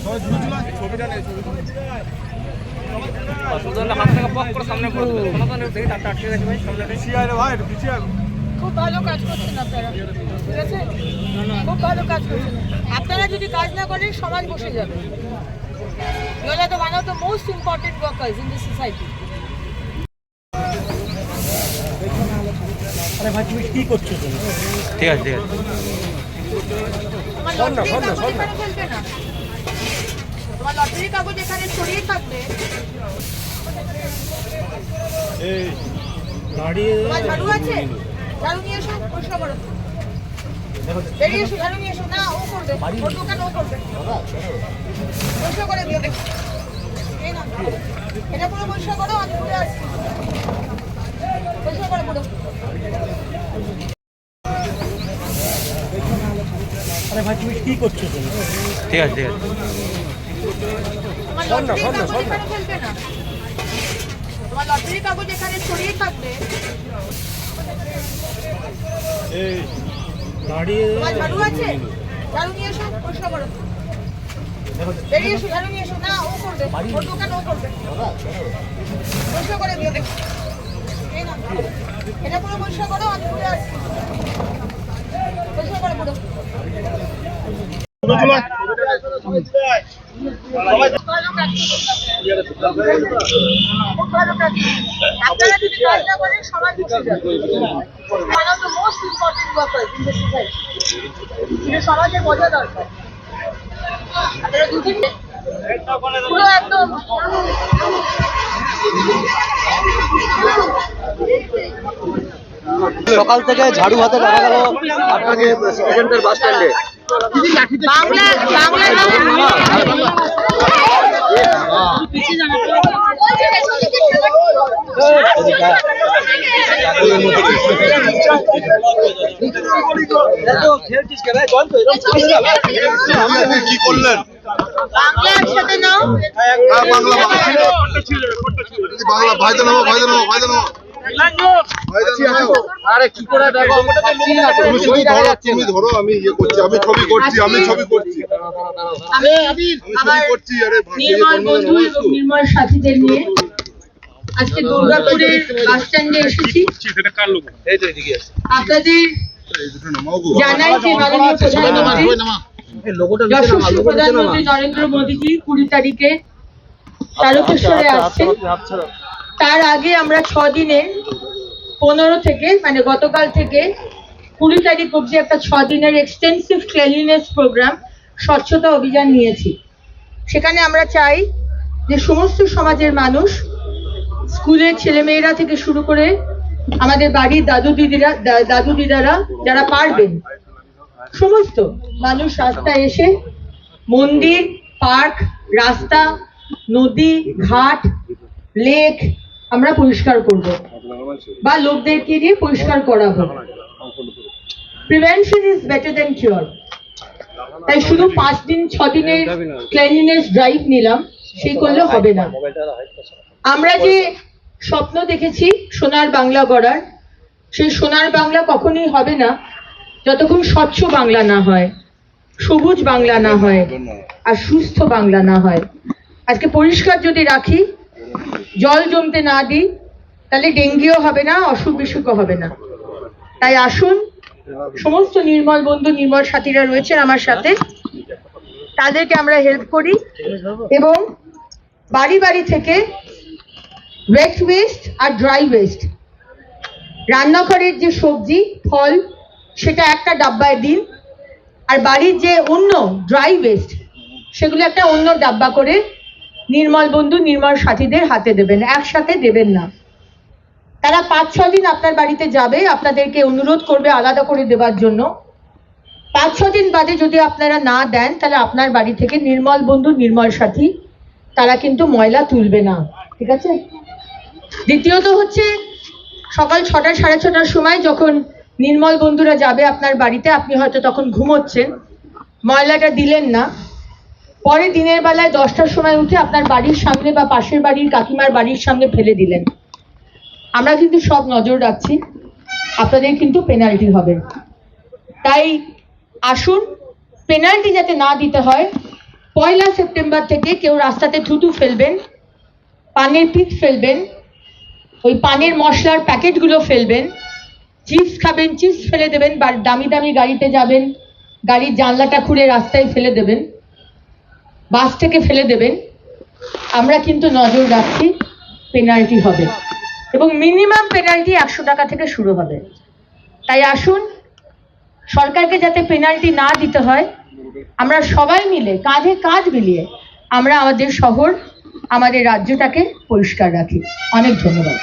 খুব ভালো কাজ করছেন আপনারা, ঠিক আছে? খুব ভালো কাজ করছেন। আপনারা যদি কাজ না করেন সমাজ বসে যাবে। You are the one of the most important workers in the society. আরে ভাই তুমি কি করছো তুমি? ঠিক আছে ঠিক আছে। তোমার লটারির কাগজ এখানে ছড়িয়ে থাকবে। এই দাঁড়িয়ে তোমার ঝাড়ু আছে? ঝাড়ু নিয়ে এসো, পরিষ্কার করো। বেরিয়ে এসো, ঝাড়ু নিয়ে এসো। না, ও করবে, ওর দোকান ও করবে। পরিষ্কার করে দিও দেখো। এই না, এটা পুরো পরিষ্কার করো, আমি ঘুরে আসছি। পরিষ্কার করে পুরো। আরে ভাই তুমি কি করছো তুমি? ঠিক আছে ঠিক আছে। তোমার লটারির কাগজ এখানে ফেলবে না। তোমার লটারির কাগজ এখানে ছড়িয়ে থাকবে। এই দাঁড়িয়ে তোমার ঝাড়ু আছে? ঝাড়ু নিয়ে এসো, পরিষ্কার করো। বেরিয়ে এসো, ঝাড়ু নিয়ে এসো। না, ও করবে, ওর দোকান ও করবে। পরিষ্কার করে দিও দেখো। এই না, এটা পুরো পরিষ্কার করো, আমি ঘুরে আসছি। পরিষ্কার করে পুরো। আপনারা যদি কাজ না করেন সমাজ বসে যাবে। One of the most important workers in the society. এটা সমাজে বোঝা দরকার। আপনারা দুদিন পুরো একদম সকাল থেকে ঝাড়ু হাতে দেখা গেল আপনাকে সেকেন্ডার বাস স্ট্যান্ডে। বাংলা কি করলেন? বাংলা একসাথে নাও। বাংলা ভাইতে নামো, ভাইতে নামো, ভাইতে নামো। আরে কি করে দেখো তুমি শুধু ধরো, তুমি ধরো, আমি ইয়ে করছি, আমি ছবি করছি, আমি ছবি করছি, আমি ছবি করছি। আরে নির্মল বন্ধু এবং নির্মল সাথীদের নিয়ে আজকে দুর্গাপুরের বাস স্ট্যান্ডে এসেছি। আপনাদের জানাই যে মাননীয় প্রধানমন্ত্রী যশস্বী প্রধানমন্ত্রী নরেন্দ্র মোদীজি 20 তারিখে তারকেশ্বরে আসছেন। তার আগে আমরা 6 দিনে 15 থেকে মানে গতকাল থেকে 20 তারিখ অবধি একটা 6 দিনের এক্সটেন্সিভ ক্লিনলিনেস প্রোগ্রাম স্বচ্ছতা অভিযান নিয়েছি। সেখানে আমরা চাই যে সমস্ত সমাজের মানুষ, স্কুলের ছেলেমেয়েরা থেকে শুরু করে আমাদের বাড়ির দাদু দিদারা যারা পারবেন, সমস্ত মানুষ রাস্তায় এসে মন্দির, পার্ক, রাস্তা, নদী, ঘাট, লেক আমরা পরিষ্কার করব বা লোকদেরকে দিয়ে পরিষ্কার করাবো। Prevention is better than cure. তাই শুধু 5 দিন 6 দিনের ক্লিনলিনেস ড্রাইভ নিলাম, সেই করলে হবে না। আমরা যে স্বপ্ন দেখেছি সোনার বাংলা গড়ার, সেই সোনার বাংলা কখনোই হবে না যতক্ষণ স্বচ্ছ বাংলা না হয়, সবুজ বাংলা না হয়, আর সুস্থ বাংলা না হয়। আজকে পরিষ্কার যদি রাখি, জল জমতে না দিই, তাহলে ডেঙ্গিও হবে না, অসুখ বিসুখও হবে না। তাই আসুন, সমস্ত নির্মল বন্ধু নির্মল সাথীরা রয়েছেন আমার সাথে, তাদেরকে আমরা হেল্প করি এবং বাড়ি বাড়ি থেকে ওয়েট ওয়েস্ট আর ড্রাই ওয়েস্ট, রান্নাঘরের যে সবজি ফল সেটা একটা ডাব্বায় দিন, আর বাড়ির যে অন্য ড্রাই ওয়েস্ট সেগুলো একটা অন্য ডাব্বা করে নির্মল বন্ধু নির্মল সাথীদের হাতে দেবেন, একসাথে দেবেন না। তারা 5-6 দিন আপনার বাড়িতে যাবে, আপনাদেরকে অনুরোধ করবে আলাদা করে দেওয়ার জন্য। 5-6 দিন বাদে যদি আপনারা না দেন, তাহলে আপনার বাড়ি থেকে নির্মল বন্ধু নির্মল সাথী তারা কিন্তু ময়লা তুলবে না, ঠিক আছে? দ্বিতীয়ত হচ্ছে, সকাল 6টা 6:30টার সময় যখন নির্মল বন্ধুরা যাবে আপনার বাড়িতে, আপনি হয়তো তখন ঘুমোচ্ছেন, ময়লাটা দিলেন না, পরে দিনের বেলায় 10টার সময় উঠে আপনার বাড়ির সামনে বা পাশের বাড়ির কাকিমার বাড়ির সামনে ফেলে দিলেন। আমরা কিন্তু সব নজর রাখছি, আপনাদের কিন্তু পেনাল্টি হবে। তাই আসুন, পেনাল্টি যাতে না দিতে হয়, 1 সেপ্টেম্বর থেকে কেউ রাস্তাতে থুতু ফেলবেন, পানের পিক ফেলবেন, ওই পানের মশলার প্যাকেটগুলো ফেলবেন, চিপস খাবেন, চিপস ফেলে দেবেন, বা দামি দামি গাড়িতে যাবেন, গাড়ির জানলাটা খুলে রাস্তায় ফেলে দেবেন, বাস থেকে ফেলে দেবেন, আমরা কিন্তু নজর রাখছি, পেনাল্টি হবে এবং মিনিমাম পেনাল্টি 100 টাকা থেকে শুরু হবে। তাই আসুন, সরকারকে যাতে পেনাল্টি না দিতে হয়, আমরা সবাই মিলে কাঁধে কাঁধ মিলিয়ে আমরা আমাদের শহর, আমাদের রাজ্যটাকে পরিষ্কার রাখি। অনেক ধন্যবাদ।